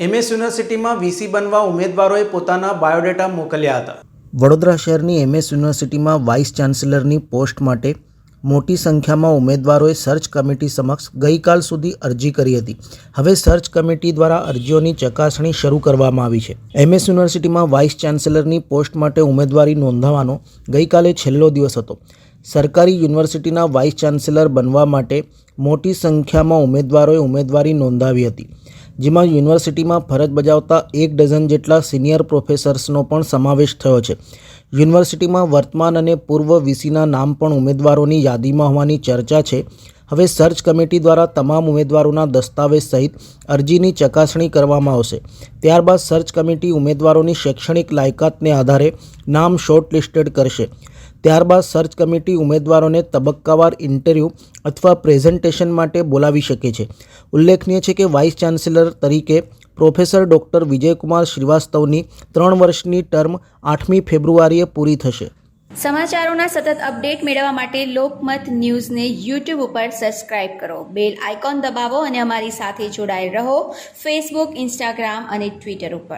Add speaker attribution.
Speaker 1: MS યુનિવર્સિટીમાં VC બનવા ઉમેદવારોએ પોતાના બાયોડેટા મોકલ્યા હતા।
Speaker 2: વડોદરા શહેરની એમએસ યુનિવર્સિટીમાં વાઇસ ચાન્સેલરની પોસ્ટ માટે મોટી સંખ્યામાં ઉમેદવારોએ સર્ચ કમિટી સમક્ષ ગઈકાલ સુધી અરજી કરી હતી। હવે સર્ચ કમિટી દ્વારા અરજીઓની ચકાસણી શરૂ કરવામાં આવી છે। એમએસ યુનિવર્સિટીમાં વાઇસ ચાન્સેલરની પોસ્ટ માટે ઉમેદવારી નોંધાવવાનો ગઈકાલે છેલ્લો દિવસ હતો। સરકારી યુનિવર્સિટીના વાઇસ ચાન્સેલર બનવા માટે મોટી સંખ્યામાં ઉમેદવારોએ ઉમેદવારી નોંધાવી હતી, જેમાં યુનિવર્સિટીમાં ફરજ બજાવતા 1 ડઝન જેટલા સિનિયર પ્રોફેસર્સનો પણ સમાવેશ થયો છે। યુનિવર્સિટીમાં વર્તમાન અને પૂર્વ વીસીના નામ પણ ઉમેદવારોની યાદીમાં હોવાની ચર્ચા છે। હવે સર્ચ કમિટી દ્વારા તમામ ઉમેદવારોના દસ્તાવેજ સહિત અરજીની ચકાસણી કરવામાં આવશે। ત્યારબાદ સર્ચ કમિટી ઉમેદવારોની શૈક્ષણિક લાયકાતને આધારે નામ શોર્ટલિસ્ટેડ કરશે। ત્યારબાદ સર્ચ કમિટી ઉમેદવારોને તબક્કાવાર ઇન્ટરવ્યૂ અથવા પ્રેઝન્ટેશન માટે બોલાવી શકે છે। ઉલ્લેખનીય છે કે વાઇસ ચાન્સેલર તરીકે પ્રોફેસર ડૉક્ટર વિજયકુમાર શ્રીવાસ્તવની 3 વર્ષની ટર્મ 8મી ફેબ્રુઆરીએ પૂરી થશે।
Speaker 3: સમાચારોના સતત અપડેટ મેળવવા માટે લોકમત ન્યૂઝને યુટ્યુબ ઉપર સબસ્ક્રાઇબ કરો, બેલ આઇકોન દબાવો અને અમારી સાથે જોડાયેલ રહો ફેસબુક, ઇન્સ્ટાગ્રામ અને ટ્વિટર ઉપર।